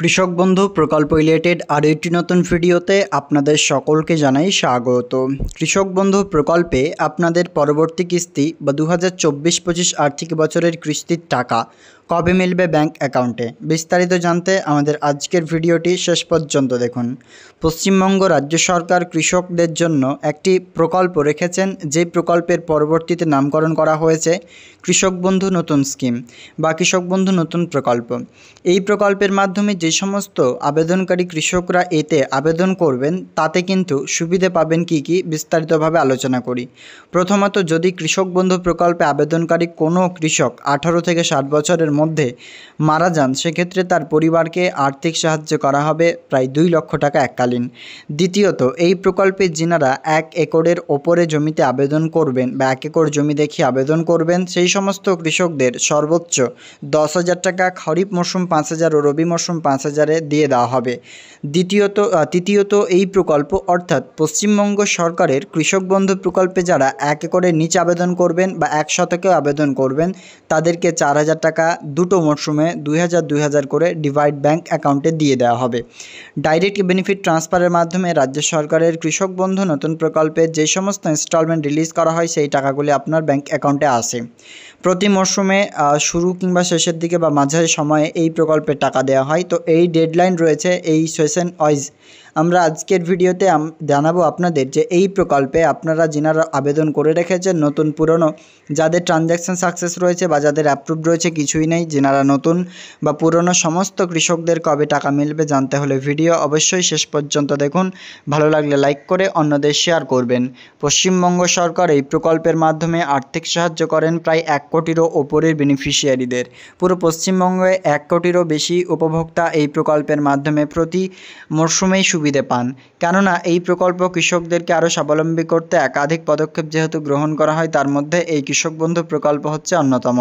কৃষক বন্ধু প্রকল্প রিলেটেড আরও একটি নতুন ভিডিওতে আপনাদের সকলকে জানাই স্বাগত। কৃষক বন্ধু প্রকল্পে আপনাদের পরবর্তী কিস্তি বা 2024-25 আর্থিক বছরের কিস্তির টাকা কবে মিলবে ব্যাংক অ্যাকাউন্টে, বিস্তারিত জানতে আমাদের আজকের ভিডিওটি শেষ পর্যন্ত দেখুন। পশ্চিমবঙ্গ রাজ্য সরকার কৃষকদের জন্য একটি প্রকল্প রেখেছেন, যে প্রকল্পের পরবর্তীতে নামকরণ করা হয়েছে কৃষক বন্ধু নতুন স্কিম বা কৃষক বন্ধু নতুন প্রকল্প। এই প্রকল্পের মাধ্যমে যে সমস্ত আবেদনকারী কৃষকরা এতে আবেদন করবেন তাতে কিন্তু সুবিধে পাবেন কি কি বিস্তারিতভাবে আলোচনা করি। প্রথমত, যদি কৃষক বন্ধু প্রকল্পে আবেদনকারী কোনো কৃষক 18 থেকে 60 বছরের মধ্যে মারা যান, সেক্ষেত্রে তার পরিবারকে আর্থিক সাহায্য করা হবে প্রায় 2 লক্ষ টাকা এককালীন। দ্বিতীয়ত, এই প্রকল্পে যিনারা 1 একরের ওপরে জমিতে আবেদন করবেন বা 1 একর জমি দেখিয়ে আবেদন করবেন, সেই সমস্ত কৃষকদের সর্বোচ্চ 10,000 টাকা খরিফ মরশুম 5,000 ও রবি মরশুম 5,000-এ দিয়ে দেওয়া হবে। তৃতীয়ত, এই প্রকল্প অর্থাৎ পশ্চিমবঙ্গ সরকারের কৃষক বন্ধু প্রকল্পে যারা 1 একরের নিচে আবেদন করবেন বা 1 শতকেও আবেদন করবেন তাদেরকে 4,000 টাকা দুটো মরশুমে 2,000 করে ডিভাইড ব্যাংক অ্যাকাউন্টে দিয়ে দেওয়া হবে। ডাইরেক্ট বেনিফিট ট্রান্সফারের মাধ্যমে রাজ্য সরকারের কৃষক বন্ধু নতুন প্রকল্পে যে সমস্ত ইনস্টলমেন্ট রিলিজ করা হয় সেই টাকাগুলি আপনার ব্যাংক অ্যাকাউন্টে আসে। প্রতি মরশুমে শুরু কিংবা শেষের দিকে বা মাঝারি সময়ে এই প্রকল্পের টাকা দেওয়া হয়। তো এই ডেডলাইন রয়েছে এই সেশন ওয়াইজ। আমরা আজকের ভিডিওতে জানাবো আপনাদের যে এই প্রকল্পে আপনারা যিনারা আবেদন করে রেখেছেন, নতুন পুরনো, যাদের ট্রানজ্যাকশান সাকসেস রয়েছে বা যাদের অ্যাপ্রুভ রয়েছে কিছুই নেই, যিনারা নতুন বা পুরনো, সমস্ত কৃষকদের কবে টাকা মিলবে জানতে হলে ভিডিও অবশ্যই শেষ পর্যন্ত দেখুন। ভালো লাগলে লাইক করে অন্যদের শেয়ার করবেন। পশ্চিমবঙ্গ সরকার এই প্রকল্পের মাধ্যমে আর্থিক সাহায্য করেন প্রায় 1 কোটিরও ওপরের বেনিফিশিয়ারিদের। পুরো পশ্চিমবঙ্গে 1 কোটিরও বেশি উপভোক্তা এই প্রকল্পের মাধ্যমে প্রতি মরশুমেই সুবিধে পান। কেননা এই প্রকল্প কৃষকদেরকে আরও স্বাবলম্বী করতে একাধিক পদক্ষেপ যেহেতু গ্রহণ করা হয়, তার মধ্যে এই কৃষক বন্ধু প্রকল্প হচ্ছে অন্যতম।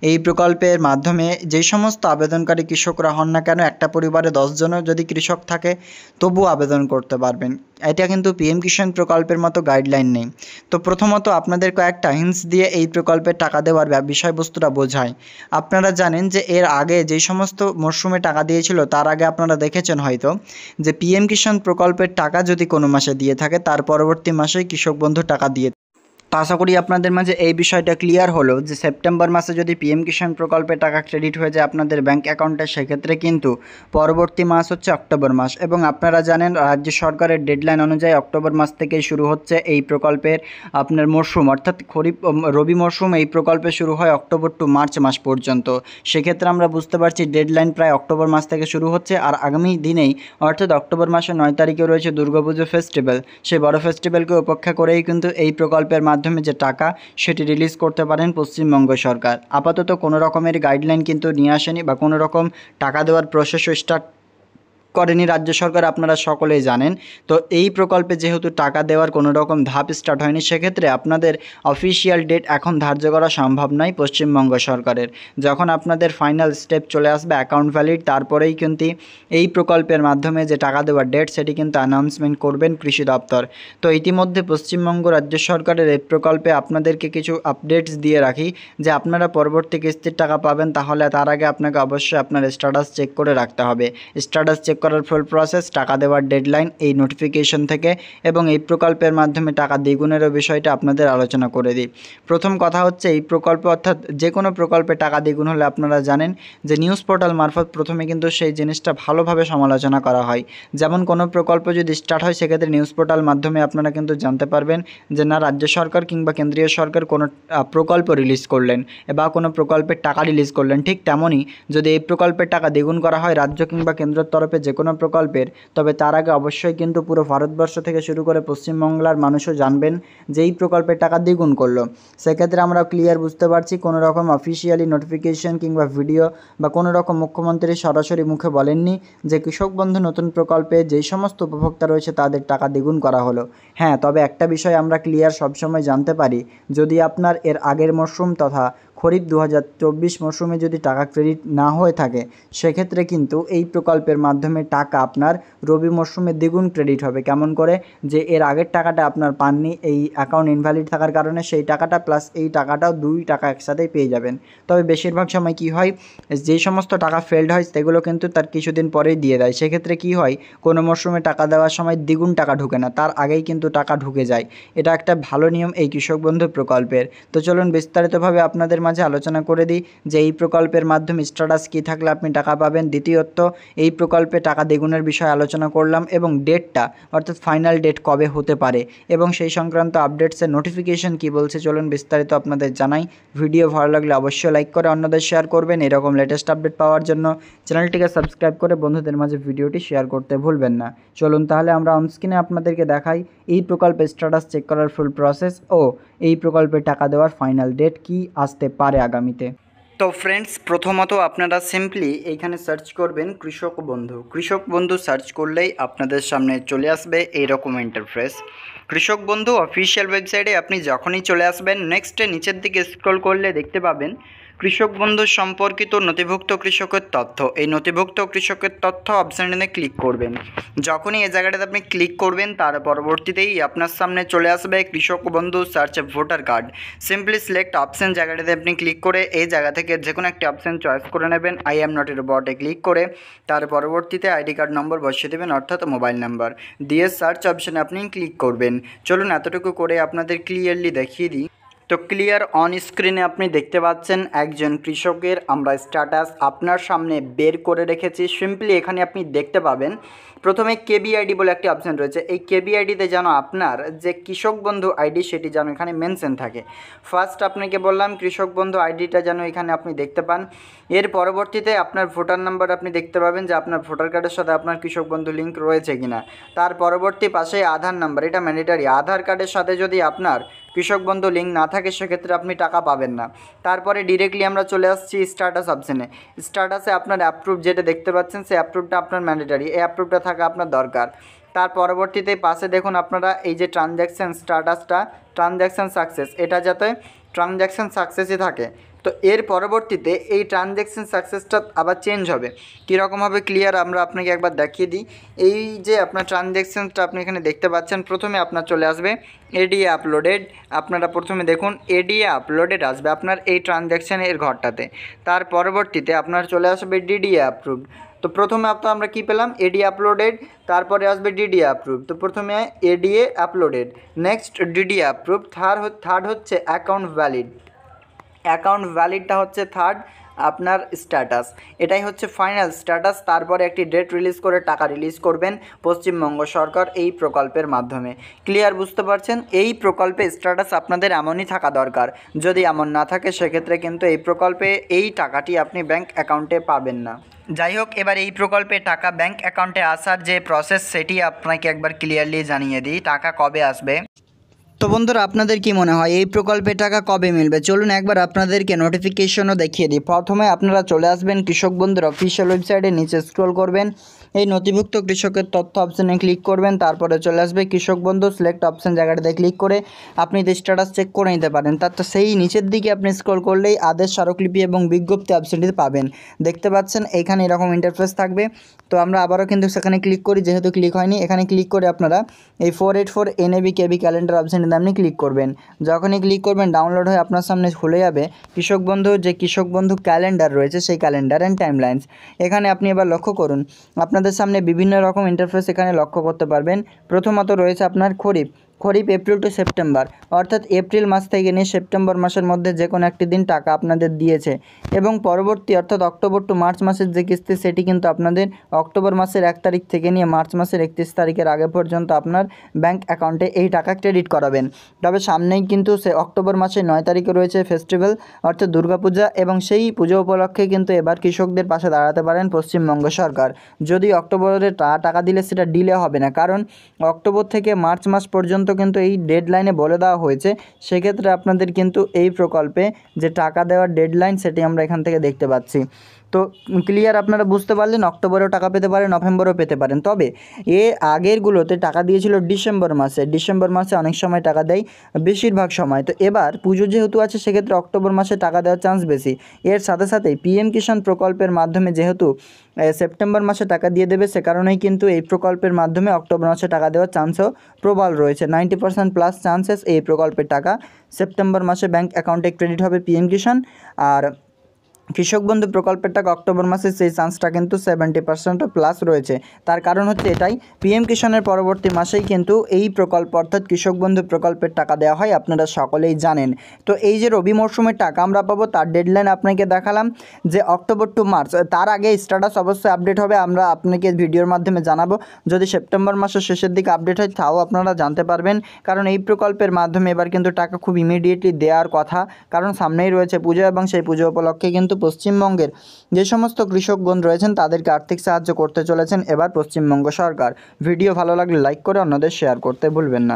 এই প্রকল্পের মাধ্যমে যে সমস্ত আবেদনকারী কৃষকরা হন না কেন, একটা পরিবারে 10 জনও যদি কৃষক থাকে তবুও আবেদন করতে পারবেন। এটা কিন্তু পিএম কিষাণ প্রকল্পের মতো গাইডলাইন নেই। তো প্রথমত আপনাদের কয়েকটা হিন্টস দিয়ে এই প্রকল্পের টাকা দেওয়ার বিষয়বস্তুটা বোঝায়। আপনারা জানেন যে এর আগে যেই সমস্ত মরশুমে টাকা দিয়েছিল তার আগে আপনারা দেখেছেন হয়তো যে পিএম কিষাণ প্রকল্পের টাকা যদি কোনো মাসে দিয়ে থাকে তার পরবর্তী মাসেই কৃষক বন্ধু টাকা দিয়ে। তো আশা করি আপনাদের মাঝে এই বিষয়টা ক্লিয়ার হলো যে সেপ্টেম্বর মাসে যদি পিএম কিষাণ প্রকল্পের টাকা ক্রেডিট হয়ে যায় আপনাদের ব্যাংক অ্যাকাউন্টে, সেক্ষেত্রে কিন্তু পরবর্তী মাস হচ্ছে অক্টোবর মাস। এবং আপনারা জানেন রাজ্য সরকারের ডেডলাইন অনুযায়ী অক্টোবর মাস থেকেই শুরু হচ্ছে এই প্রকল্পের আপনার মরশুম, অর্থাৎ খরিফ রবি মরশুম এই প্রকল্পে শুরু হয় অক্টোবর টু মার্চ মাস পর্যন্ত। সেক্ষেত্রে আমরা বুঝতে পারছি ডেডলাইন প্রায় অক্টোবর মাস থেকে শুরু হচ্ছে। আর আগামী দিনেই অর্থাৎ অক্টোবর মাসের 9 তারিখে রয়েছে দুর্গাপুজো ফেস্টিভ্যাল। সেই বড় ফেস্টিভ্যালকে উপেক্ষা করেই কিন্তু এই প্রকল্পের মাধ্যমে যে টাকা সেটি রিলিজ করতে পারেন পশ্চিমবঙ্গ সরকার। আপাতত কোনো রকমের গাইডলাইন কিন্তু নিয়ে আসেনি বা কোনো রকম টাকা দেওয়ার প্রসেসও স্টার্ট করেনি রাজ্য সরকার, আপনারা সকলেই জানেন। তো এই প্রকল্পে যেহেতু টাকা দেওয়ার কোনো রকম ধাপ স্টার্ট হয়নি, সেক্ষেত্রে আপনাদের অফিসিয়াল ডেট এখন ধার্য করা সম্ভব নয় পশ্চিমবঙ্গ সরকারের। যখন আপনাদের ফাইনাল স্টেপ চলে আসবে অ্যাকাউন্ট ভ্যালিড, তারপরেই কিন্তু এই প্রকল্পের মাধ্যমে যে টাকা দেওয়ার ডেট সেটি কিন্তু অ্যানাউন্সমেন্ট করবেন কৃষি দপ্তর। তো ইতিমধ্যে পশ্চিমবঙ্গ রাজ্য সরকারের এই প্রকল্পে আপনাদেরকে কিছু আপডেটস দিয়ে রাখি যে আপনারা পরবর্তী কিস্তির টাকা পাবেন, তাহলে তার আগে আপনাকে অবশ্যই আপনার স্ট্যাটাস চেক করে রাখতে হবে। স্ট্যাটাস চেক করার ফুল প্রসেস, টাকা দেওয়ার ডেডলাইন, এই নোটিফিকেশন থেকে এবং এই প্রকল্পের মাধ্যমে টাকা দ্বিগুণেরও বিষয়টা আপনাদের আলোচনা করে দিই। প্রথম কথা হচ্ছে এই প্রকল্প অর্থাৎ যে কোনো প্রকল্পে টাকা দ্বিগুণ হলে আপনারা জানেন যে নিউজ পোর্টাল মারফত প্রথমে কিন্তু সেই জিনিসটা ভালোভাবে সমালোচনা করা হয়। যেমন কোনো প্রকল্প যদি স্টার্ট হয় সেক্ষেত্রে নিউজ পোর্টাল মাধ্যমে আপনারা কিন্তু জানতে পারবেন যে না রাজ্য সরকার কিংবা কেন্দ্রীয় সরকার কোনো প্রকল্প রিলিজ করলেন বা কোনো প্রকল্পের টাকা রিলিজ করলেন। ঠিক তেমনই যদি এই প্রকল্পের টাকা দ্বিগুণ করা হয় রাজ্য কিংবা কেন্দ্রের তরফে যে কোনো প্রকল্পের, তবে তার আগে অবশ্যই কিন্তু পুরো ভারতবর্ষ থেকে শুরু করে পশ্চিমবাংলার মানুষও জানবেন যে এই প্রকল্পের টাকা দ্বিগুণ করলো। সেক্ষেত্রে আমরা ক্লিয়ার বুঝতে পারছি কোনো রকম অফিসিয়ালি নোটিফিকেশন কিংবা ভিডিও বা কোনো রকম মুখ্যমন্ত্রী সরাসরি মুখে বলেননি যে কৃষক বন্ধু নতুন প্রকল্পে যেই সমস্ত উপভোক্তা রয়েছে তাদের টাকা দ্বিগুণ করা হলো। হ্যাঁ, তবে একটা বিষয় আমরা ক্লিয়ার সবসময় জানতে পারি, যদি আপনার এর আগের মরশুম তথা খরিফ 2024 মরশুমে যদি টাকা ক্রেডিট না হয়ে থাকে সেক্ষেত্রে কিন্তু এই প্রকল্পের মাধ্যমে টাকা আপনার রবি মরশুমে দ্বিগুণ ক্রেডিট হবে। কেমন করে? যে এর আগের টাকাটা আপনার পাননি এই অ্যাকাউন্ট ইনভ্যালিড থাকার কারণে, সেই টাকাটা প্লাস এই টাকাটাও 2 টাকা একসাথেই পেয়ে যাবেন। তবে বেশিরভাগ সময় কি হয়, যেই সমস্ত টাকা ফেলড হয় সেগুলো কিন্তু তার কিছুদিন পরেই দিয়ে দেয়। সেক্ষেত্রে কি হয়, কোনো মরশুমে টাকা দেওয়ার সময় দ্বিগুণ টাকা ঢুকে না, তার আগেই কিন্তু টাকা ঢুকে যায়। এটা একটা ভালো নিয়ম এই কৃষক বন্ধু প্রকল্পের। তো চলুন বিস্তারিতভাবে আপনাদের মাঝে আলোচনা করে দিই যে এই প্রকল্পের মাধ্যমে স্ট্যাটাস কী থাকলে আপনি টাকা পাবেন। দ্বিতীয়ত এই প্রকল্পে টাকা দ্বিগুণের বিষয়ে আলোচনা করলাম এবং ডেটটা অর্থাৎ ফাইনাল ডেট কবে হতে পারে এবং সেই সংক্রান্ত আপডেটসের নোটিফিকেশন কী বলছে চলুন বিস্তারিত আপনাদের জানাই। ভিডিও ভালো লাগলে অবশ্যই লাইক করে অন্যদের শেয়ার করবেন। এরকম লেটেস্ট আপডেট পাওয়ার জন্য চ্যানেলটিকে সাবস্ক্রাইব করে বন্ধুদের মাঝে ভিডিওটি শেয়ার করতে ভুলবেন না। চলুন তাহলে আমরা অনস্ক্রিনে আপনাদেরকে দেখাই এই প্রকল্পের স্ট্যাটাস চেক করার ফুল প্রসেস ও এই প্রকল্পে টাকা দেওয়ার ফাইনাল ডেট কি আসতে পারে আগামীতে। তো ফ্রেন্ডস, প্রথমত আপনারা সিম্পলি এইখানে সার্চ করবেন কৃষক বন্ধু। কৃষক বন্ধু সার্চ করলেই আপনাদের সামনে চলে আসবে এইরকম ইন্টারফেস। কৃষক বন্ধু অফিসিয়াল ওয়েবসাইটে আপনি যখনই চলে আসবেন, নেক্সটে নিচের দিকে স্ক্রল করলে দেখতে পাবেন কৃষক বন্ধু সম্পর্কিত নথিভুক্ত কৃষকের তথ্য। এই নথিভুক্ত কৃষকের তথ্য অপশানে ক্লিক করবেন। যখনই এই জায়গাটাতে আপনি ক্লিক করবেন তার পরবর্তীতেই আপনার সামনে চলে আসবে কৃষক বন্ধু search voter card. Simply select option জায়গাটাতে আপনি ক্লিক করে এই জায়গা থেকে যে কোনো একটি অপশান চয়েস করে নেবেন। আই এম নট এর বটে ক্লিক করে তার পরবর্তীতে আইডি কার্ড নম্বর বসিয়ে দেবেন অর্থাৎ মোবাইল নাম্বার দিয়ে সার্চ অপশানে আপনি ক্লিক করবেন। চলুন এতটুকু করে আপনাদের ক্লিয়ারলি দেখিয়ে দিই। তো ক্লিয়ার অন স্ক্রিনে আপনি দেখতে পাচ্ছেন একজন কৃষকের আমরা স্ট্যাটাস আপনার সামনে বের করে রেখেছি। সিম্পলি এখানে আপনি দেখতে পাবেন প্রথমে কেবিআইডি বলে একটি অপশান রয়েছে। এই কেবিআইডিতে যেন আপনার যে কৃষক বন্ধু আইডি সেটি যেন এখানে মেনশন থাকে। ফার্স্ট আপনাকে বললাম কৃষক বন্ধু আইডিটা যেন এখানে আপনি দেখতে পান। এর পরবর্তীতে আপনার ভোটার নাম্বার আপনি দেখতে পাবেন যে আপনার ভোটার কার্ডের সাথে আপনার কৃষক বন্ধু লিঙ্ক রয়েছে কিনা। তার পরবর্তী পাশে আধার নাম্বার, এটা ম্যান্ডেটারি। আধার কার্ডের সাথে যদি আপনার কৃষক বন্ধু লিঙ্ক না থাকে সেক্ষেত্রে আপনি টাকা পাবেন না। তারপরে ডিরেক্টলি আমরা চলে আসছি স্ট্যাটাস অপশানে। স্ট্যাটাসে আপনার অ্যাপ্রুভ যেটা দেখতে পাচ্ছেন সেই অ্যাপ্রুভটা আপনার ম্যান্ডেটারি, এই অ্যাপ্রুভটা থাকা আপনার দরকার। তার পরবর্তীতে পাশে দেখুন আপনারা এই যে ট্রানজ্যাকশান স্ট্যাটাসটা ট্রানজ্যাকশান সাকসেস, এটা যাতে ট্রানজ্যাকশান সাকসেসই থাকে। তো এর পরবর্তীতে এই ট্রানজ্যাকশান সাকসেসটা আবার চেঞ্জ হবে। কীরকমভাবে ক্লিয়ার আমরা আপনাকে একবার দেখিয়ে দিই। এই যে আপনার ট্রানজ্যাকশানটা আপনি এখানে দেখতে পাচ্ছেন, প্রথমে আপনার চলে আসবে এডিএ আপলোডেড। আপনারা প্রথমে দেখুন এডিএ আপলোডেড আসবে আপনার এই ট্রানজ্যাকশানের ঘরটাতে। তার পরবর্তীতে আপনার চলে আসবে ডিডিএ অ্যাপ্রুভড। তো প্রথমে আমরা কি পেলাম, এডিএ আপলোডেড, তারপরে আসবে ডিডিএ অ্যাপ্রুভ। তো প্রথমে ADA uploaded, next DDA approve, third হচ্ছে অ্যাকাউন্ট ভ্যালিড। অ্যাকাউন্ট ভ্যালিডটা হচ্ছে থার্ড আপনার স্ট্যাটাস। এটাই হচ্ছে ফাইনাল স্ট্যাটাস। তারপরে একটি ডেট রিলিজ করে টাকা রিলিজ করবেন পশ্চিমবঙ্গ সরকার এই প্রকল্পের মাধ্যমে। ক্লিয়ার বুঝতে পারছেন? এই প্রকল্পে স্ট্যাটাস আপনাদের এমনই থাকা দরকার। যদি এমন না থাকে সেক্ষেত্রে কিন্তু এই প্রকল্পে এই টাকাটি আপনি ব্যাংক অ্যাকাউন্টে পাবেন না। যাই হোক, এবার এই প্রকল্পে টাকা ব্যাংক অ্যাকাউন্টে আসার যে প্রসেস সেটি আপনাকে একবার ক্লিয়ারলি জানিয়ে দিই, টাকা কবে আসবে। তো বন্ধুরা, আপনাদের কি মনে হয় এই প্রকল্পে টাকা কবে মিলবে? চলুন একবার আপনাদেরকে নোটিফিকেশনও দেখিয়ে দিই। প্রথমে আপনারা চলে আসবেন কৃষক বন্ধুর অফিসিয়াল ওয়েবসাইটে, নিচে স্ক্রল করবেন, এই নথিভুক্ত কৃষকের তথ্য অপশানে ক্লিক করবেন। তারপরে চলে আসবে কৃষক বন্ধু সিলেক্ট অপশান জায়গাটাতে ক্লিক করে আপনি স্ট্যাটাস চেক করে নিতে পারেন। তার তো সেই নিচের দিকে আপনি স্ক্রল করলেই আদেশ, স্মারকলিপি এবং বিজ্ঞপ্তি অপশানটিতে পাবেন। দেখতে পাচ্ছেন এইখানে এরকম ইন্টারফেস থাকবে। তো আমরা আবারও কিন্তু সেখানে ক্লিক করি, যেহেতু ক্লিক হয়নি। এখানে ক্লিক করে আপনারা এই 484 NAB KB ক্যালেন্ডার অপশানটিতে আপনি ক্লিক করবেন। যখনই ক্লিক করবেন ডাউনলোড হয়ে আপনার সামনে খুলে যাবে কৃষক বন্ধু যে কৃষক বন্ধু ক্যালেন্ডার রয়েছে সেই ক্যালেন্ডার অ্যান্ড টাইমলাইন্স। এখানে আপনি এবার লক্ষ্য করুন আপনাদের সামনে বিভিন্ন রকম ইন্টারফেস এখানে লক্ষ্য করতে পারবেন। প্রথমত রয়েছে আপনার খরিফ এপ্রিল টু সেপ্টেম্বর, অর্থাৎ এপ্রিল মাস থেকে নিয়ে সেপ্টেম্বর মাসের মধ্যে যে কোনো একটি দিন টাকা আপনাদের দিয়েছে এবং পরবর্তী অর্থাৎ অক্টোবর টু মার্চ মাসের যে কিস্তি সেটি কিন্তু আপনাদের অক্টোবর মাসের 1 তারিখ থেকে নিয়ে মার্চ মাসের 31 তারিখের আগে পর্যন্ত আপনার ব্যাংক অ্যাকাউন্টে এই টাকা ক্রেডিট করাবেন। তবে সামনেই কিন্তু সে অক্টোবর মাসের 9 তারিখে রয়েছে ফেস্টিভ্যাল অর্থাৎ দুর্গাপূজা এবং সেই পুজো উপলক্ষে কিন্তু এবার কৃষকদের পাশে দাঁড়াতে পারেন পশ্চিমবঙ্গ সরকার। যদি অক্টোবরে টাকা দিলে সেটা ডিলে হবে না, কারণ অক্টোবর থেকে মার্চ মাস পর্যন্ত কিন্তু এই ডেডলাইনে বলে দেওয়া হয়েছে। সেক্ষেত্রে আপনাদের কিন্তু এই প্রকল্পে যে টাকা দেওয়ার ডেডলাইন সেটি আমরা এখান থেকে দেখতে পাচ্ছি। তো ক্লিয়ার আপনারা বুঝতে পারলেন, অক্টোবরেও টাকা পেতে পারেন, নভেম্বরেও পেতে পারেন। তবে আগেরগুলোতে টাকা দিয়েছিল ডিসেম্বর মাসে অনেক সময় টাকা দেয়, বেশিরভাগ সময়। তো এবার পুজো যেহেতু আছে সেক্ষেত্রে অক্টোবর মাসে টাকা দেওয়ার চান্স বেশি। এর সাথে সাথেই পিএম কিষাণ প্রকল্পের মাধ্যমে যেহেতু সেপ্টেম্বর মাসে টাকা দিয়ে দেবে, সে কারণেই কিন্তু এই প্রকল্পের মাধ্যমে অক্টোবর মাসে টাকা দেওয়ার চান্সও প্রবল রয়েছে। 90% প্লাস চান্সেস এই প্রকল্পের টাকা সেপ্টেম্বর মাসে ব্যাঙ্ক অ্যাকাউন্টে ক্রেডিট হবে পিএম কিষাণ। আর কৃষক বন্ধু প্রকল্পের টাকা অক্টোবর মাসে সেই চান্সটা কিন্তু 70% প্লাস রয়েছে। তার কারণ হচ্ছে এটাই, পিএম কিষাণের পরবর্তী মাসেই কিন্তু এই প্রকল্প অর্থাৎ কৃষক বন্ধু প্রকল্পের টাকা দেওয়া হয়, আপনারা সকলেই জানেন। তো এই যে রবি মরশুমের টাকা আমরা পাবো তার ডেডলাইন আপনাকে দেখালাম যে অক্টোবর টু মার্চ, তার আগে স্ট্যাটাস অবশ্যই আপডেট হবে, আমরা আপনাকে ভিডিওর মাধ্যমে জানাবো। যদি সেপ্টেম্বর মাসের শেষের দিকে আপডেট হয় তাও আপনারা জানতে পারবেন, কারণ এই প্রকল্পের মাধ্যমে এবার কিন্তু টাকা খুব ইমিডিয়েটলি দেওয়ার কথা, কারণ সামনেই রয়েছে পুজো এবং সেই পুজো উপলক্ষে কিন্তু পশ্চিমবঙ্গের যে সমস্ত কৃষকগণ রয়েছেন তাদেরকে আর্থিক সাহায্য করতে চলেছেন এবার পশ্চিমবঙ্গ সরকার। ভিডিও ভালো লাগলে লাইক করে অন্যদের শেয়ার করতে ভুলবেন না।